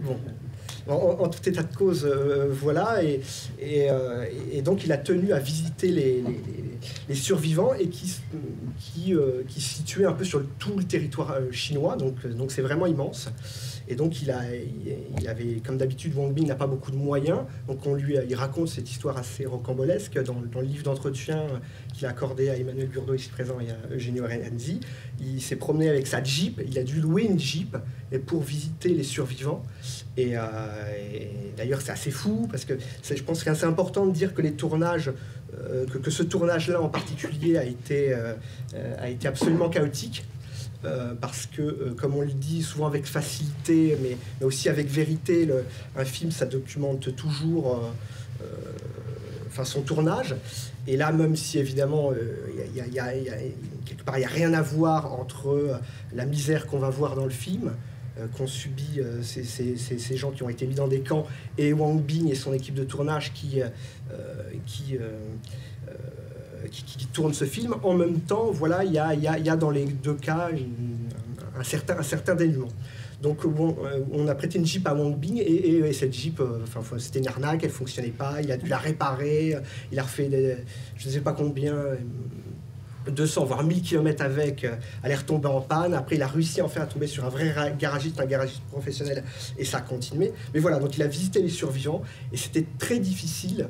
Bon. En tout état de cause, voilà, et donc il a tenu à visiter les survivants et qui se situaient un peu sur tout le territoire chinois, donc c'est vraiment immense. Et donc il avait, comme d'habitude, Wang Bing n'a pas beaucoup de moyens, donc il raconte cette histoire assez rocambolesque dans le livre d'entretien qu'il a accordé à Emmanuel Burdeau, ici présent, et à Eugenio Renzi. Il s'est promené avec sa Jeep, il a dû louer une Jeep pour visiter les survivants. Et d'ailleurs, c'est assez fou, parce que je pense que c'est assez important de dire que les tournages, que ce tournage-là en particulier a été absolument chaotique. Parce que, comme on le dit souvent avec facilité, mais aussi avec vérité, un film, ça documente toujours son tournage. Et là, même si évidemment, quelque part, il n'y a rien à voir entre la misère qu'on va voir dans le film, qu'ont subi ces gens qui ont été mis dans des camps, et Wang Bing et son équipe de tournage qui tourne ce film. En même temps, voilà, il y a dans les deux cas un certain dénuement. Donc bon, on a prêté une Jeep à Wang Bing et cette Jeep, c'était une arnaque, elle ne fonctionnait pas, il a dû la réparer, il a refait je ne sais pas combien, 200 voire 1000 km avec, elle est retombée en panne. Après il a réussi enfin à tomber sur un vrai garagiste, un garagiste professionnel, et ça a continué. Mais voilà, donc il a visité les survivants et c'était très difficile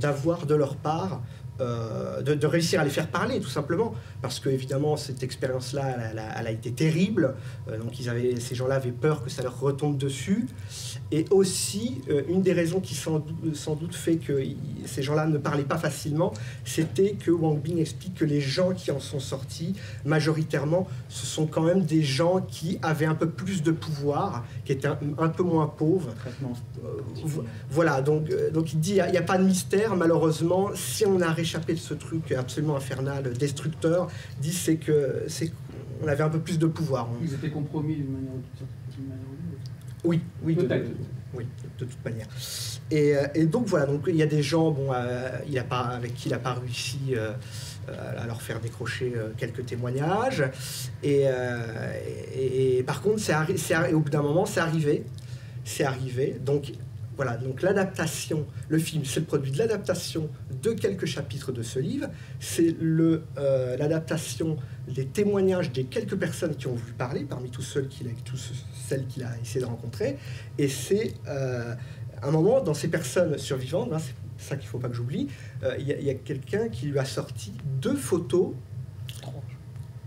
d'avoir de leur part de réussir à les faire parler, tout simplement, parce que évidemment cette expérience-là, elle a été terrible. Donc ces gens-là avaient peur que ça leur retombe dessus. Et aussi, une des raisons qui sans doute fait que ces gens-là ne parlaient pas facilement, c'était que Wang Bing explique que les gens qui en sont sortis, majoritairement, ce sont quand même des gens qui avaient un peu plus de pouvoir, qui étaient un peu moins pauvres. Voilà, donc il dit, il n'y a pas de mystère, malheureusement, si on a réchappé de ce truc absolument infernal, destructeur, dit c'est qu'on avait un peu plus de pouvoir. Ils étaient compromis d'une manière ou d'une autre. Oui, de toute manière. Et donc voilà, donc il y a des gens avec qui il n'a pas réussi à leur faire décrocher quelques témoignages. Et par contre, au bout d'un moment, c'est arrivé. Donc voilà, donc l'adaptation, le film, c'est le produit de l'adaptation de quelques chapitres de ce livre. C'est l'adaptation des témoignages des quelques personnes qui ont voulu parler, parmi tous celles qu'il a essayé de rencontrer. Et c'est un moment, dans ces personnes survivantes, c'est ça qu'il ne faut pas que j'oublie, il y a quelqu'un qui lui a sorti 2 photos.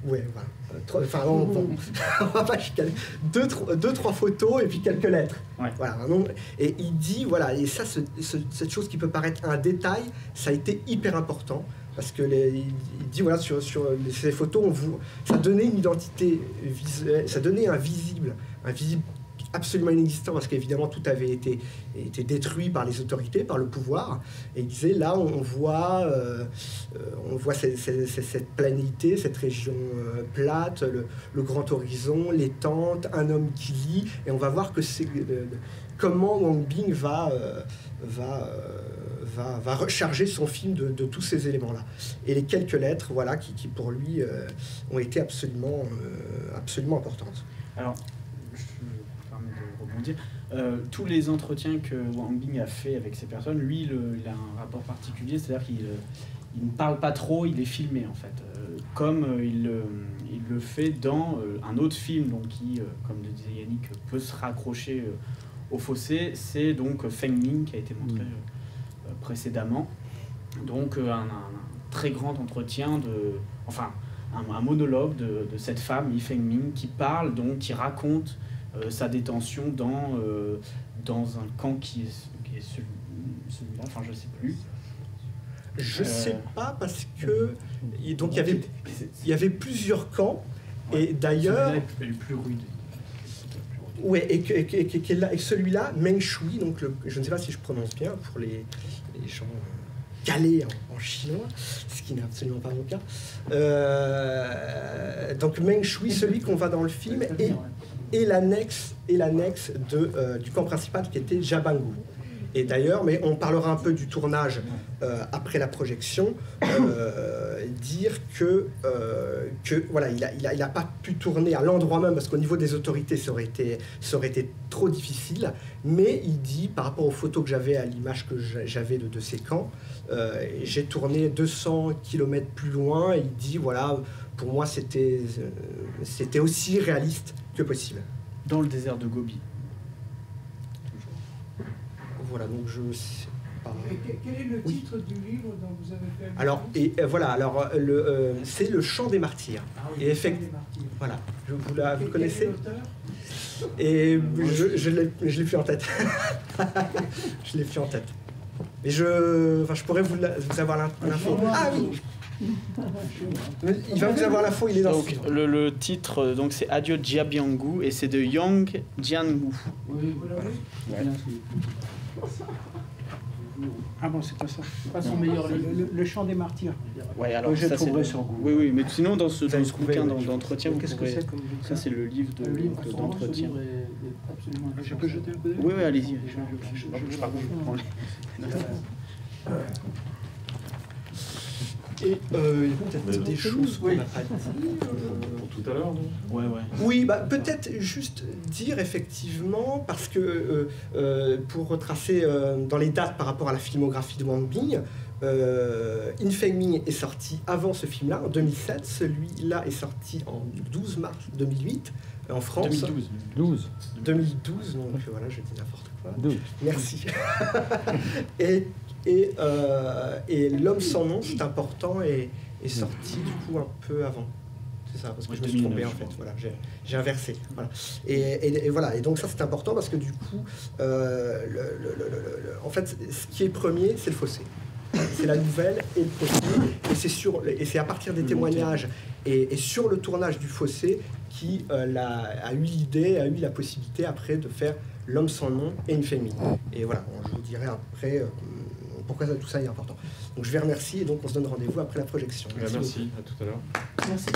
Ouais, voilà. Enfin, on va pas chicaner. 2-3 photos et puis quelques lettres. Ouais. Voilà. Et il dit, voilà, et ça, cette chose qui peut paraître un détail, ça a été hyper important. Parce que il dit, voilà, sur ces photos, ça donnait une identité visuelle, ça donnait un visible absolument inexistant, parce qu'évidemment tout avait été détruit par les autorités, par le pouvoir. Et il disait, là on voit cette planité, cette région plate, le grand horizon, les tentes, un homme qui lit, et on va voir que c'est comment Wang Bing va recharger son film de tous ces éléments-là. Et les quelques lettres, voilà, qui pour lui ont été absolument importantes. Alors, je permets de rebondir. Tous les entretiens que Wang Bing a fait avec ces personnes, lui, il a un rapport particulier, c'est-à-dire qu'il ne parle pas trop, il est filmé en fait. Comme il le fait dans un autre film, donc, qui, comme le disait Yannick, peut se raccrocher au fossé, c'est donc Feng Ming qui a été montré précédemment. Donc un très grand entretien, un monologue de cette femme, Li Fengming, qui parle, donc qui raconte sa détention dans un camp qui est celui-là, enfin je sais plus. Je sais pas, parce que donc il y avait plusieurs camps, ouais. Et d'ailleurs celui-là est plus rude. Ouais, et celui-là, Meng Shui, donc je ne sais pas si je prononce bien pour les gens calés en chinois, ce qui n'est absolument pas mon cas. Donc Meng Shui, celui qu'on va dans le film, et l'annexe du camp principal qui était Jabangu. Et d'ailleurs, mais on parlera un peu du tournage après la projection, dire que voilà, il a pas pu tourner à l'endroit même parce qu'au niveau des autorités, ça aurait été trop difficile. Mais il dit, par rapport aux photos que j'avais, à l'image que j'avais de ces camps, j'ai tourné 200 km plus loin. Et il dit, voilà, pour moi, c'était aussi réaliste que possible. Dans le désert de Gobi. Voilà, donc je sais pas. Quel est le titre du livre dont vous avez fait alors, voilà, alors c'est Le Chant des Martyrs. Ah oui, et effectivement, voilà, vous connaissez? Et je l'ai plus en tête. Je l'ai plus en tête. Mais je pourrais vous avoir l'info. Ah oui. Il va vous avoir l'info, il est dans donc, le titre, donc c'est Adieu Jiabiangu et c'est de Yang Jiangu. Oui, vous l'avez? Ouais. Ah bon, c'est pas ça. C'est pas son meilleur livre. Le Chant des Martyrs. Ouais, alors je ça c'est. sur Google. Oui, mais sinon dans ce bouquin d'entretien, vous qu'est-ce que pourrez. c'est comme livre? Ça c'est le livre d'entretien. Absolument. Je peux jeter un coup d'œil? Oui, allez-y. Et il y a peut-être des choses qu'on n'a pas dit. Pour tout à l'heure, non? Ouais. Oui, peut-être juste dire effectivement, parce que pour retracer dans les dates par rapport à la filmographie de Wang Bing, In Feng Ming est sorti avant ce film-là, en 2007. Celui-là est sorti en 12 mars 2008 en France. 2012. 2012, donc voilà, je dis n'importe quoi. 12. Merci. Et L'Homme sans nom, c'est important, est sorti du coup un peu avant. C'est ça, parce que je me suis trompé en fait. Voilà, j'ai inversé. Voilà. Et voilà. Et donc ça c'est important parce que du coup, en fait, ce qui est premier, c'est le fossé. C'est la nouvelle et le fossé. Et c'est à partir des témoignages et sur le tournage du fossé qui a eu l'idée, a eu la possibilité après de faire L'Homme sans nom et Une Feng Ming. Et voilà, je vous dirai après pourquoi tout ça est important. Donc je vais remercier et donc on se donne rendez-vous après la projection. Merci, à tout à l'heure. Merci.